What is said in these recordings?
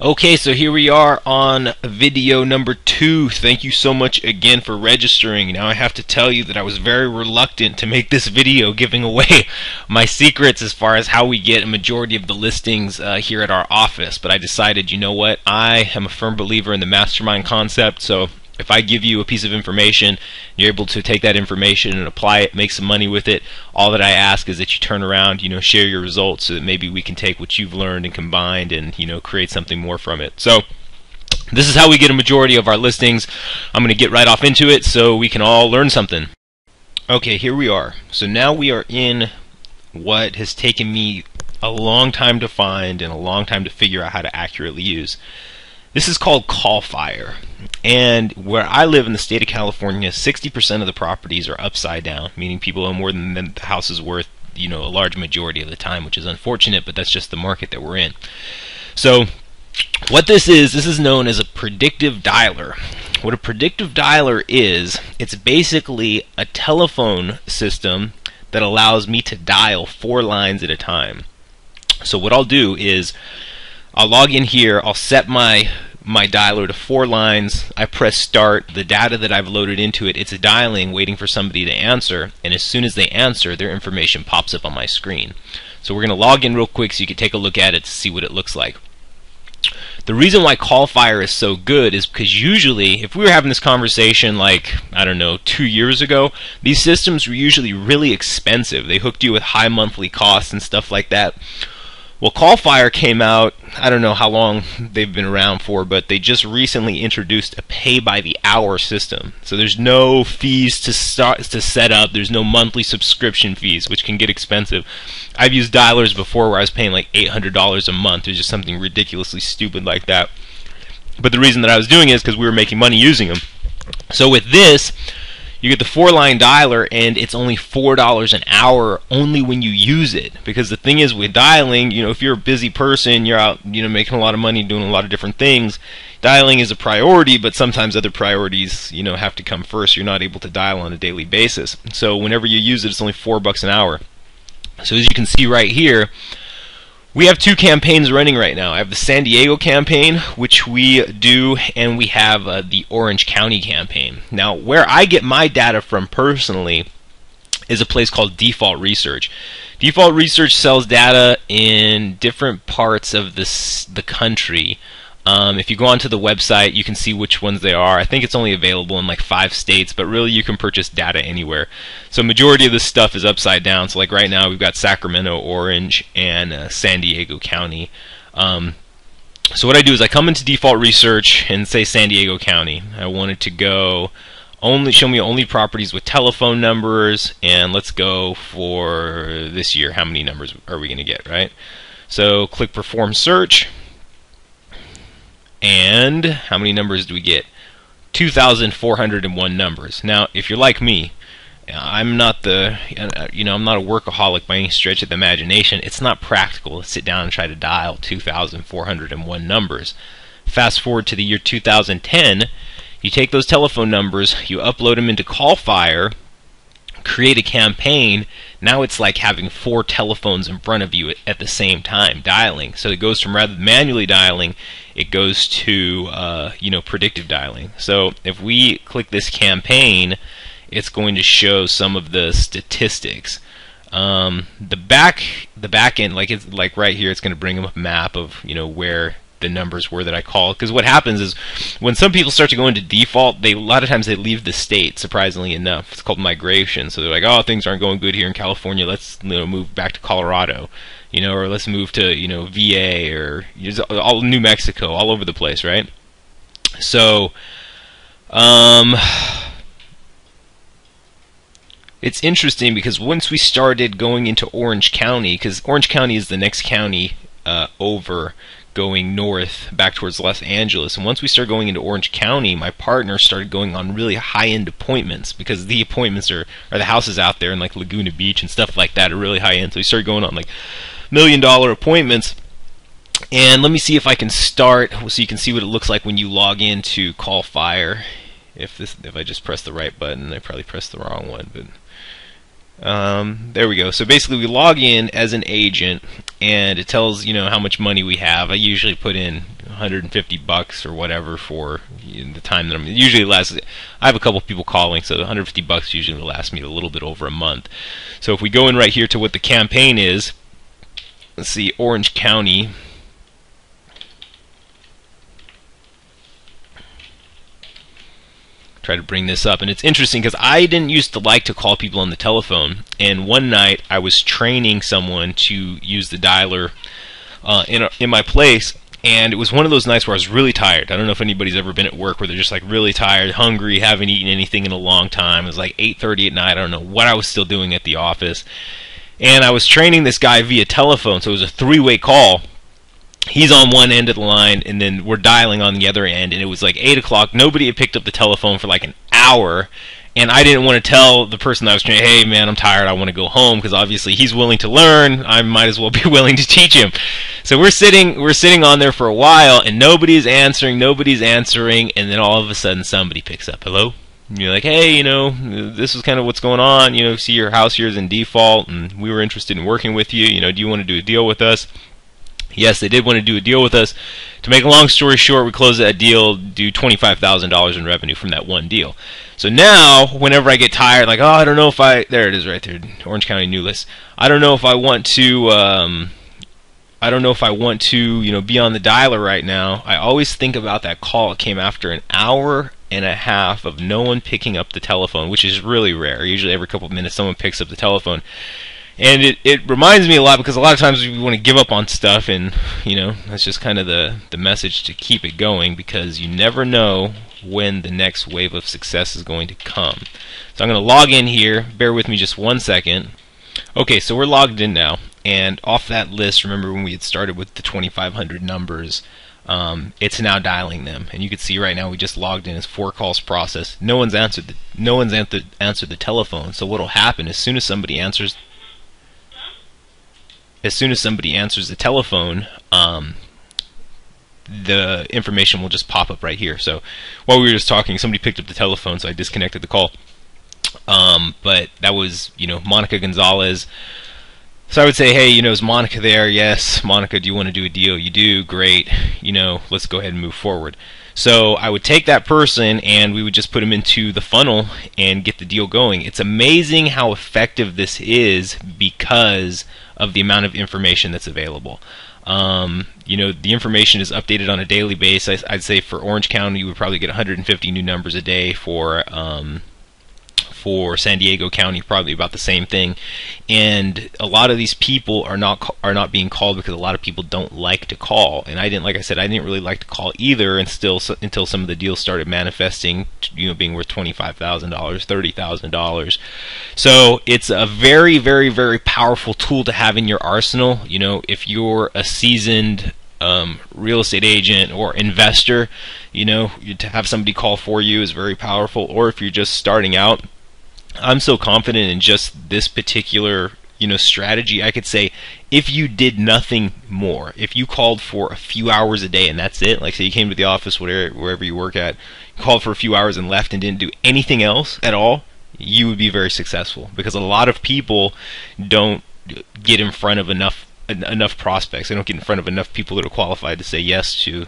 Okay, so here we are on video number 2. Thank you so much again for registering. Now I have to tell you that I was very reluctant to make this video giving away my secrets as far as how we get a majority of the listings here at our office, but I decided, you know what, I am a firm believer in the mastermind concept, so if I give you a piece of information, you're able to take that information and apply it, make some money with it. All that I ask is that you turn around, share your results so that maybe we can take what you've learned and combined and, create something more from it. So this is how we get a majority of our listings. I'm going to get right off into it so we can all learn something. Okay, here we are. So now we are in what has taken me a long time to find and a long time to figure out how to accurately use. This is called CallFire, and where I live in the state of California, 60% of the properties are upside down, meaning people own more than the house is worth, a large majority of the time, which is unfortunate, but that's just the market that we're in. So what this is known as a predictive dialer. What a predictive dialer is, it's basically a telephone system that allows me to dial 4 lines at a time. So what I'll do is I'll log in here, I'll set my dialer to 4 lines, I press start, the data that I've loaded into it, it's dialing, waiting for somebody to answer, and as soon as they answer, their information pops up on my screen. So we're going to log in real quick so you can take a look at it to see what it looks like. The reason why CallFire is so good is because usually, if we were having this conversation like, I don't know, 2 years ago, these systems were usually really expensive. They hooked you with high monthly costs and stuff like that. Well, CallFire came out, I don't know how long they've been around for, but they just recently introduced a pay-by-the-hour system. So there's no fees to set up, there's no monthly subscription fees, which can get expensive. I've used dialers before where I was paying like $800 a month, or just something ridiculously stupid like that. But the reason that I was doing it is because we were making money using them. So with this, you get the 4-line dialer, and it's only $4 an hour only when you use it. Because the thing is, with dialing, if you're a busy person, you're out, making a lot of money, doing a lot of different things, dialing is a priority, but sometimes other priorities, have to come first. You're not able to dial on a daily basis. So whenever you use it, it's only $4 an hour. So as you can see right here, we have 2 campaigns running right now. I have the San Diego campaign, which we do, and we have the Orange County campaign. Now, where I get my data from personally is a place called Default Research. Default Research sells data in different parts of the country. If you go onto the website, you can see which ones they are. I think it's only available in like 5 states, but really you can purchase data anywhere. So majority of this stuff is upside down. So like right now we've got Sacramento, Orange, and San Diego County. So what I do is I come into Default Research and say San Diego County. I want it to go show me only properties with telephone numbers, and let's go for this year. How many numbers are we going to get, right? So click Perform Search. And how many numbers do we get? 2,401 numbers. Now, if you're like me, I'm not I'm not a workaholic by any stretch of the imagination. It's not practical to sit down and try to dial 2,401 numbers. Fast forward to the year 2010, you take those telephone numbers, you upload them into CallFire, create a campaign. Now it's like having 4 telephones in front of you at the same time dialing. So it goes from, rather than manually dialing, it goes to predictive dialing. So if we click this campaign, it's going to show some of the statistics. The back end, like right here, it's going to bring up a map of where the numbers were that I called. Because what happens is when some people start to go into default, a lot of times they leave the state, surprisingly enough. It's called migration. So they're like, oh, things aren't going good here in California, let's move back to Colorado, or let's move to VA, or all New Mexico, all over the place, right? So it's interesting because once we started going into Orange County, because Orange County is the next county over, going north back towards Los Angeles, and once we started going into Orange County, my partner started going on really high-end appointments, because the appointments are the houses out there in like Laguna Beach and stuff like that are really high-end. So we started going on like $1 million appointments. And let me see if I can start so you can see what it looks like when you log into CallFire. If I just press the right button, I probably pressed the wrong one, but there we go. So basically we log in as an agent, and it tells how much money we have. I usually put in $150 or whatever for the time that I'm usually lasts. I have a couple people calling, so $150 usually lasts me a little bit over a month. So if we go in right here to what the campaign is, let's see, Orange County. Try to bring this up, and it's interesting because I didn't used to like to call people on the telephone, and one night I was training someone to use the dialer in my place, and it was one of those nights where I was really tired. I don't know if anybody's ever been at work where they're just like really tired, hungry, haven't eaten anything in a long time. It was like 8:30 at night. I don't know what I was still doing at the office, and I was training this guy via telephone, so it was a three-way call. He's on one end of the line, and then we're dialing on the other end, and it was like 8 o'clock. Nobody had picked up the telephone for like an hour, and I didn't want to tell the person I was training, hey, man, I'm tired, I want to go home, because obviously he's willing to learn. I might as well be willing to teach him. So we're sitting on there for a while, and nobody's answering, and then all of a sudden somebody picks up. Hello? And you're like, hey, this is kind of what's going on. See your house here is in default, and we were interested in working with you. Do you want to do a deal with us? Yes, they did want to do a deal with us. To make a long story short, we closed that deal, do $25,000 in revenue from that one deal. So now, whenever I get tired, like, oh, I don't know if there it is right there, Orange County new list. I don't know if I want to, be on the dialer right now. I always think about that call. It came after an hour and a half of no one picking up the telephone, which is really rare. Usually every couple of minutes someone picks up the telephone. And it reminds me a lot, because a lot of times we want to give up on stuff, and that's just kind of the message to keep it going, because you never know when the next wave of success is going to come. So I'm going to log in here. Bear with me just 1 second. Okay, so we're logged in now, and off that list, remember when we had started with the 2,500 numbers, it's now dialing them, and you can see right now we just logged in as 4 calls processed. No one's answered the telephone. So what'll happen as soon as somebody answers the telephone, the information will just pop up right here. So while we were just talking, somebody picked up the telephone, so I disconnected the call. But that was, Monica Gonzalez. So I would say, hey, is Monica there? Yes. Monica, do you want to do a deal? You do? Great. Let's go ahead and move forward. So I would take that person, and we would just put them into the funnel and get the deal going. It's amazing how effective this is because of the amount of information that's available. The information is updated on a daily basis. I'd say for Orange County, you would probably get 150 new numbers a day. For San Diego County, probably about the same thing. And a lot of these people are not being called because a lot of people don't like to call. And I didn't really like to call either, until some of the deals started manifesting, being worth $25,000, $30,000. So it's a very, very, very powerful tool to have in your arsenal. If you're a seasoned real estate agent or investor, to have somebody call for you is very powerful. Or if you're just starting out, I'm so confident in just this particular strategy. I could say, if you did nothing more, if you called for a few hours a day and that's it, like say you came to the office, wherever you work at, called for a few hours and left and didn't do anything else at all, you would be very successful, because a lot of people don't get in front of enough prospects. They don't get in front of enough people that are qualified to say yes to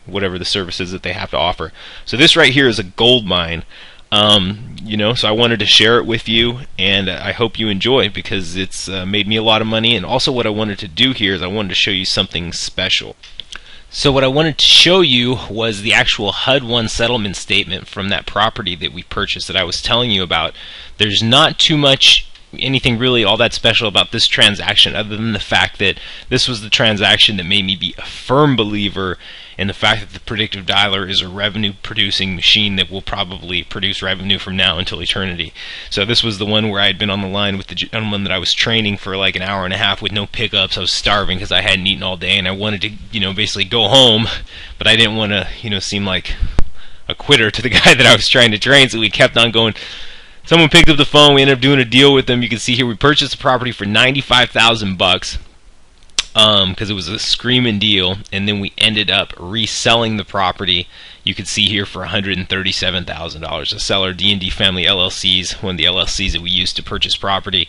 whatever the services that they have to offer. So this right here is a gold mine. So I wanted to share it with you, and I hope you enjoy, because it's made me a lot of money. And also what I wanted to do here is I wanted to show you something special. So what I wanted to show you was the actual HUD-1 settlement statement from that property that we purchased that I was telling you about. There's not too much anything really all that special about this transaction, other than the fact that this was the transaction that made me be a firm believer in the fact that the predictive dialer is a revenue producing machine that will probably produce revenue from now until eternity. So this was the one where I had been on the line with the gentleman that I was training for like an hour and a half with no pickups. I was starving because I hadn't eaten all day, and I wanted to basically go home, but I didn't want to seem like a quitter to the guy that I was trying to train, so we kept on going. Someone picked up the phone. We ended up doing a deal with them. You can see here we purchased the property for $95,000 because it was a screaming deal, and then we ended up reselling the property. You can see here for $137,000. The seller, D&D Family LLCs, one of the LLCs that we used to purchase property.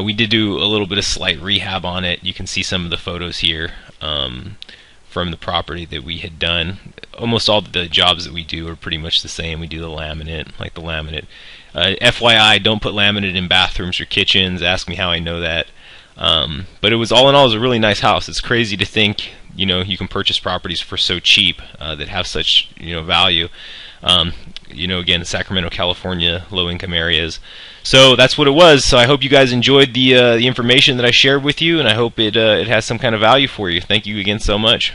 We did do a little bit of slight rehab on it. You can see some of the photos here from the property that we had done. Almost all the jobs that we do are pretty much the same. We do the laminate, like the laminate. FYI, don't put laminate in bathrooms or kitchens. Ask me how I know that. But it was, all in all, it was a really nice house. It's crazy to think, you can purchase properties for so cheap that have such, value. Again, Sacramento, California, low-income areas. So that's what it was. So I hope you guys enjoyed the information that I shared with you, and I hope it has some kind of value for you. Thank you again so much.